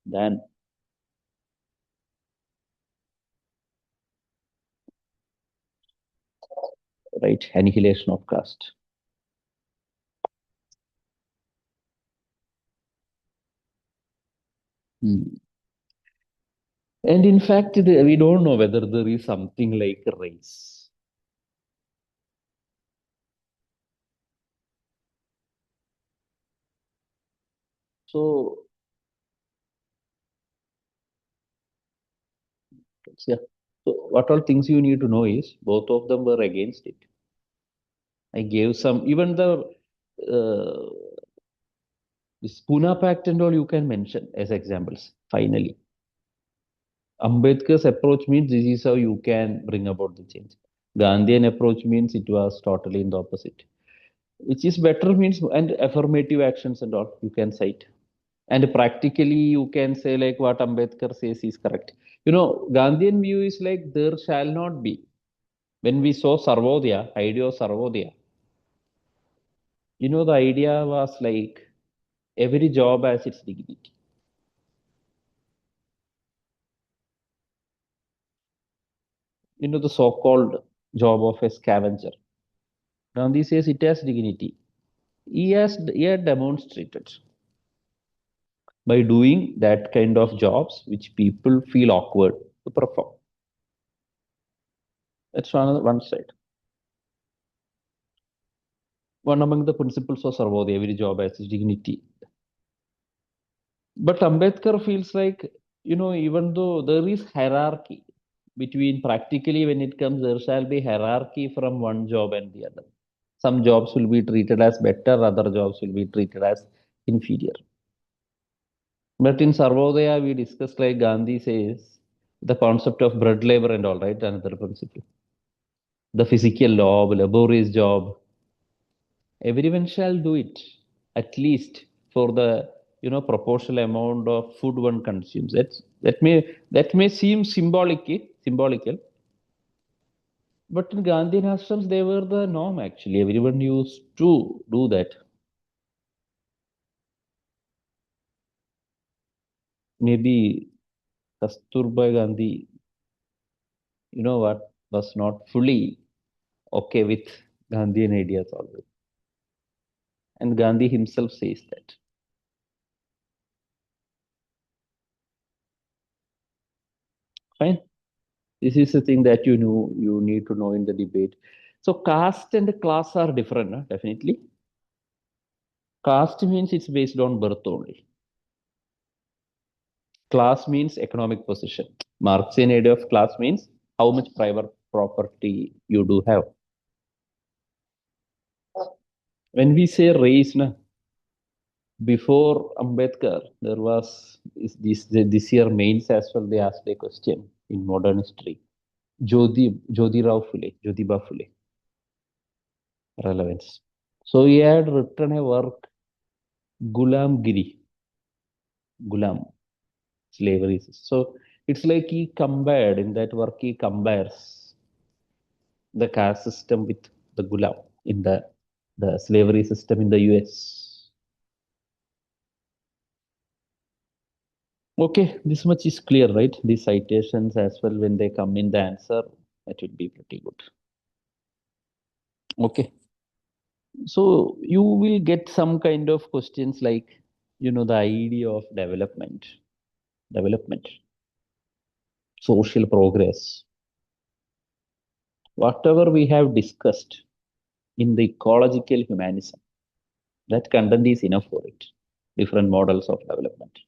Speaker 1: than right annihilation of caste. Hmm. And in fact, we don't know whether there is something like race. So yeah. So what all things you need to know is both of them were against it. I gave some even the this Pune Pact and all you can mention as examples. Finally, Ambedkar's approach means this is how you can bring about the change. Gandhian approach means it was totally in the opposite. Which is better means and affirmative actions and all you can cite. And practically you can say like what Ambedkar says is correct. Gandhian view is like there shall not be. When we saw Sarvodaya, idea of Sarvodaya, the idea was like every job has its dignity. The so-called job of a scavenger. Gandhi says it has dignity. He had demonstrated by doing that kind of jobs which people feel awkward to perform. That's one side. One among the principles of Sarvodaya, every job has its dignity. But Ambedkar feels like, even though there is hierarchy between practically when it comes, there shall be hierarchy from one job and the other. Some jobs will be treated as better, other jobs will be treated as inferior. But in Sarvodaya, we discussed like Gandhi says, the concept of bread labor and all, right? Another principle. The physical job, laborious job, everyone shall do it, at least for the proportional amount of food one consumes. That may seem symbolical, but in Gandhian ashrams they were the norm actually. Everyone used to do that. Maybe Kasturba Gandhi, what, was not fully okay with Gandhian ideas always. And Gandhi himself says that. Fine. This is the thing that you need to know in the debate. So caste and class are different, huh? Definitely. Caste means it's based on birth only. Class means economic position. Marxian idea of class means how much private property you do have. When we say race, na, before Ambedkar, there was this year mains as well. They asked a question in modern history. Jyotiba Phule, relevance. So he had written a work, Gulamgiri, Gulam, slavery. So it's like he compared in that work, he compares the caste system with the Gulam in the slavery system in the US. Okay, this much is clear, right? These citations as well, when they come in the answer, that will be pretty good. Okay, so you will get some kind of questions like, the idea of development, social progress, whatever we have discussed in the ecological humanism, that content is enough for it. Different models of development.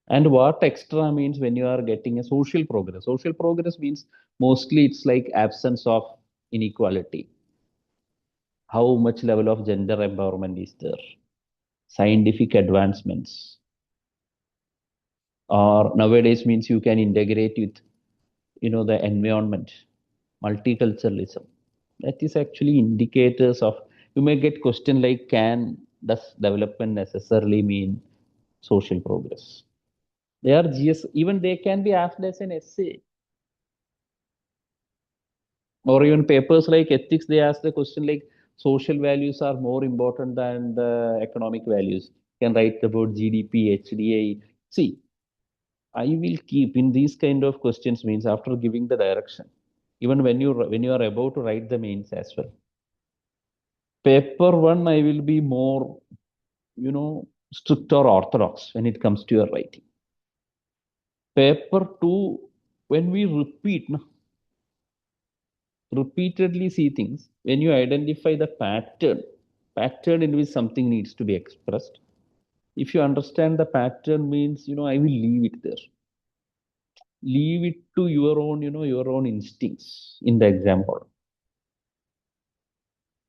Speaker 1: And what extra means when you are getting a social progress? Social progress means mostly it's like absence of inequality. How much level of gender empowerment is there? Scientific advancements. Or nowadays means you can integrate with the environment, multiculturalism. That is actually indicators of, you may get question like, does development necessarily mean social progress? They are GS, even they can be asked as an essay. Or even papers like ethics, they ask the question like, social values are more important than the economic values. You can write about GDP, HDA. See, I will keep in these kind of questions means after giving the direction, even when you are about to write the mains as well. Paper one, I will be more, strict or orthodox when it comes to your writing. Paper two, when we repeatedly see things, when you identify the pattern in which something needs to be expressed, if you understand the pattern means, I will leave it there. Leave it to your own, your own instincts in the example.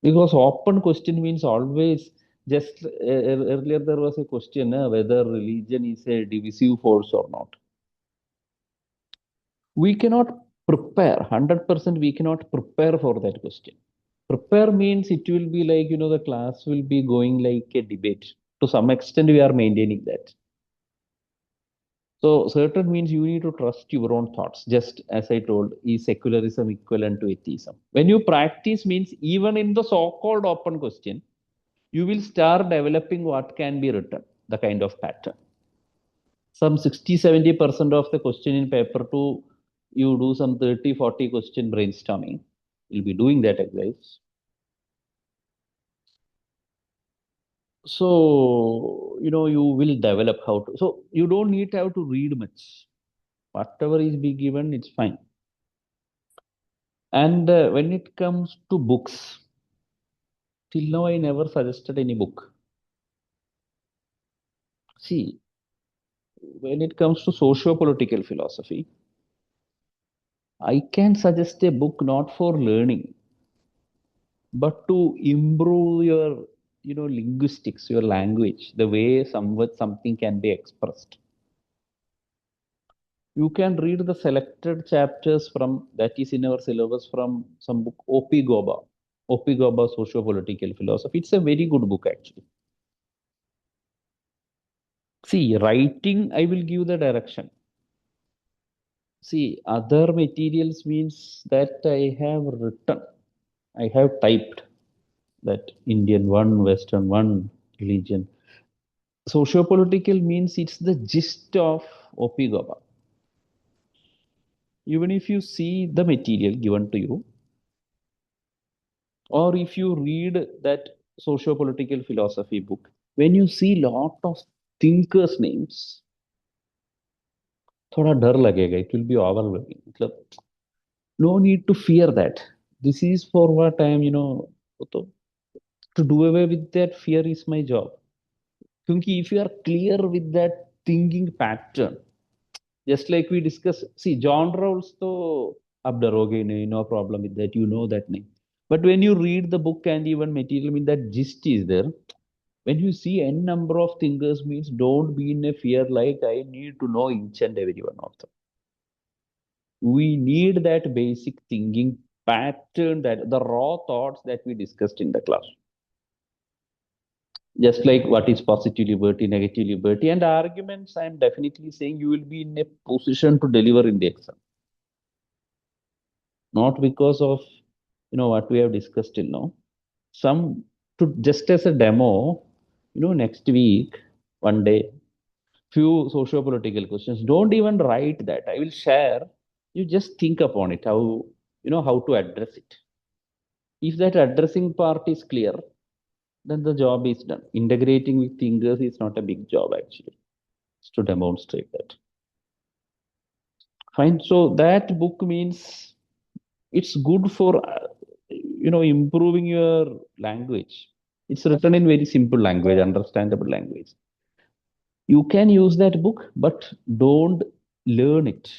Speaker 1: Because open question means always just earlier there was a question whether religion is a divisive force or not. We cannot prepare 100%. We cannot prepare for that question. Prepare means it will be like, the class will be going like a debate. To some extent, we are maintaining that. So certain means you need to trust your own thoughts. Just as I told, is secularism equivalent to atheism? When you practice means even in the so-called open question, you will start developing what can be written, the kind of pattern. Some 60-70% of the question in paper two, you do some 30-40 question brainstorming. You'll be doing that exercise. So, you will develop how to. So, you don't need to have to read much. Whatever is be given, it's fine. And when it comes to books, till now I never suggested any book. See, when it comes to socio-political philosophy, I can suggest a book not for learning, but to improve your, linguistics, your language, the way something can be expressed. You can read the selected chapters from that is in our syllabus from some book, OP Goba, OP Goba Socio-Political Philosophy. It's a very good book actually. See, writing, I will give the direction. See, other materials means that I have written, I have typed that Indian one, Western one, religion. Socio-political means it's the gist of OP Goba. Even if you see the material given to you, or if you read that socio-political philosophy book, when you see lot of thinkers names, थोड़ा डर लगेगा, it will be overwhelming. मतलब, no need to fear that. This is for what I am, तो, to do away with that fear is my job. क्योंकि if you are clear with that thinking pattern, just like we discussed, see, John Rawls, तो आप डरोगे नहीं, no problem with that, you know that name. But when you read the book and even material, I mean, that gist is there. When you see n number of thinkers means don't be in a fear like I need to know each and every one of them. We need that basic thinking pattern, that the raw thoughts that we discussed in the class. Just like what is positive liberty, negative liberty, and arguments, I'm definitely saying you will be in a position to deliver in the exam. Not because of what we have discussed till now. Some to just as a demo, next week, one day, few socio-political questions. Don't even write that. I will share. You just think upon it, how to address it. If that addressing part is clear, then the job is done. Integrating with thinkers is not a big job actually. It's to demonstrate that. Fine. So that book means it's good for, improving your language. It's written in very simple language, understandable language. You can use that book, but don't learn it.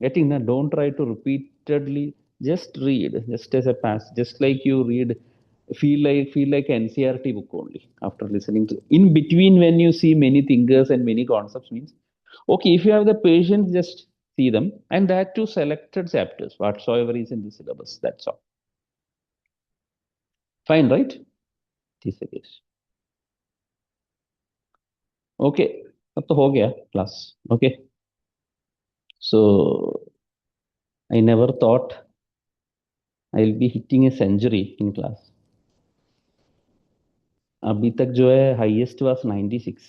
Speaker 1: Getting that, don't try to repeatedly just read, just as a pass, just like you read, feel like NCRT book only after listening to. In between, when you see many thinkers and many concepts, means okay. If you have the patience, just see them, and that too selected chapters, whatsoever is in the syllabus. That's all. Fine, right? This is okay. अब तो हो गया class. Okay. So I never thought I'll be hitting a century in class. अभी तक जो है highest was 96.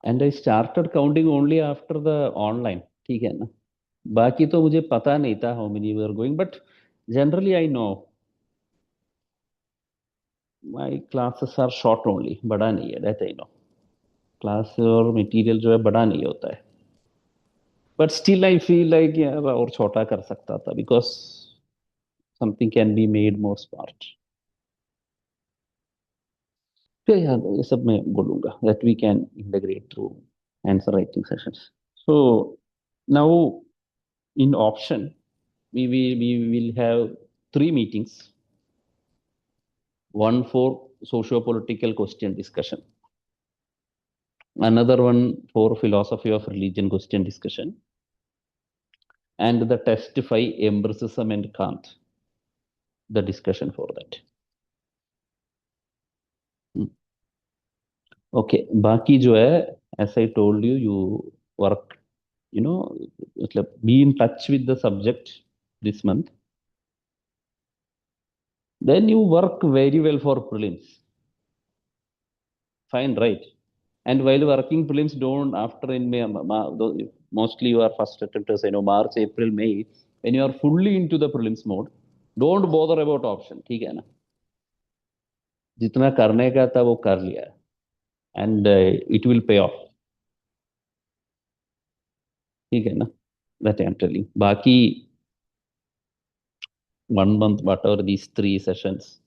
Speaker 1: And I started counting only after the online. ठीक है ना? बाकी तो मुझे पता नहीं था how many were going, but generally I know my classes are short only. बड़ा नहीं है, that I know. क्लास और मटेरियल जो है बड़ा नहीं होता है. But still I feel like यार और छोटा कर सकता था because something can be made more smart. फिर यार ये सब मैं बोलूंगा that we can integrate through answer writing sessions. So now in option we will have three meetings. One for socio-political question discussion, another one for philosophy of religion question discussion, and the testify empiricism and Kant, the discussion for that. Okay, बाकी जो है as I told you, you work, you know, मतलब be in touch with the subject this month. Then you work very well for prelims. Fine, right? And while working prelims, don't after in May, mostly you are first attempters, you know, March, April, May, when you are fully into the prelims mode, don't bother about option. ठीक है ना? जितना करने का था वो कर लिया, and it will pay off. ठीक है ना? That I am telling. बाकी 1 month, whatever these three sessions,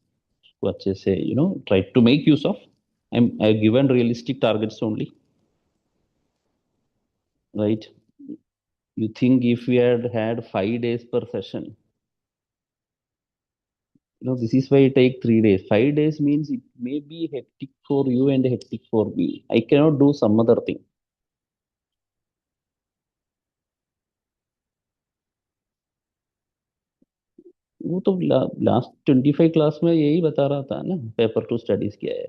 Speaker 1: को अच्छे से, you know, try to make use of. I've given realistic targets only, right? You think if we had 5 days per session, you know, this is why I take 3 days. 5 days means it may be hectic for you and hectic for me. I cannot do some other thing. वो तो last 25 class में यही बता रहा था ना, paper two studies क्या है,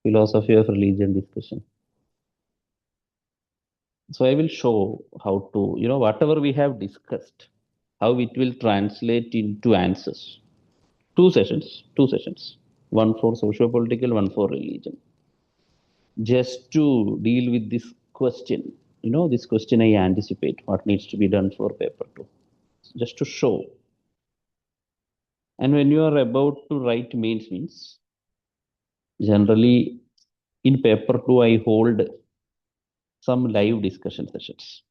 Speaker 1: philosophy of religion discussion. So I will show how to, you know, whatever we have discussed, how it will translate into answers. Two sessions, one for socio-political, one for religion, just to deal with this question. You know, this question I anticipate what needs to be done for paper two, just to show. And when you are about to write mains means, generally in paper two, I hold some live discussion sessions.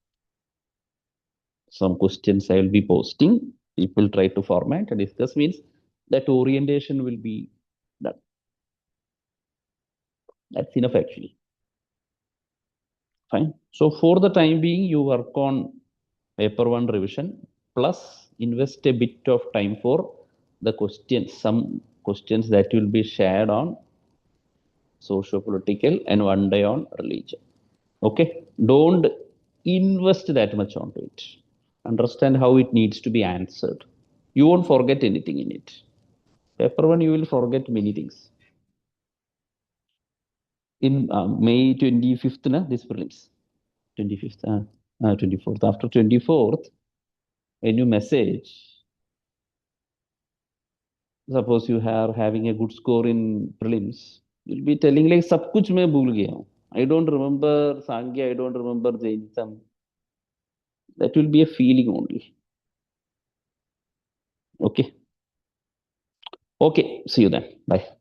Speaker 1: Some questions I will be posting. People try to format and discuss means that orientation will be done. That's enough actually. Fine. So for the time being, you work on paper one revision plus invest a bit of time for the questions, some questions that will be shared on socio-political and one day on religion. Okay. Don't invest that much onto it. Understand how it needs to be answered. You won't forget anything in it. Paper one, you will forget many things. In May 25th, na, this prelims. 25th, 24th. After 24th, when you message, suppose you are having a good score in prelims, you'll be telling like सब कुछ मैं भूल गया हूँ. I don't remember Sankhya, I don't remember Jainism. That will be a feeling only. Okay. Okay. See you then. Bye.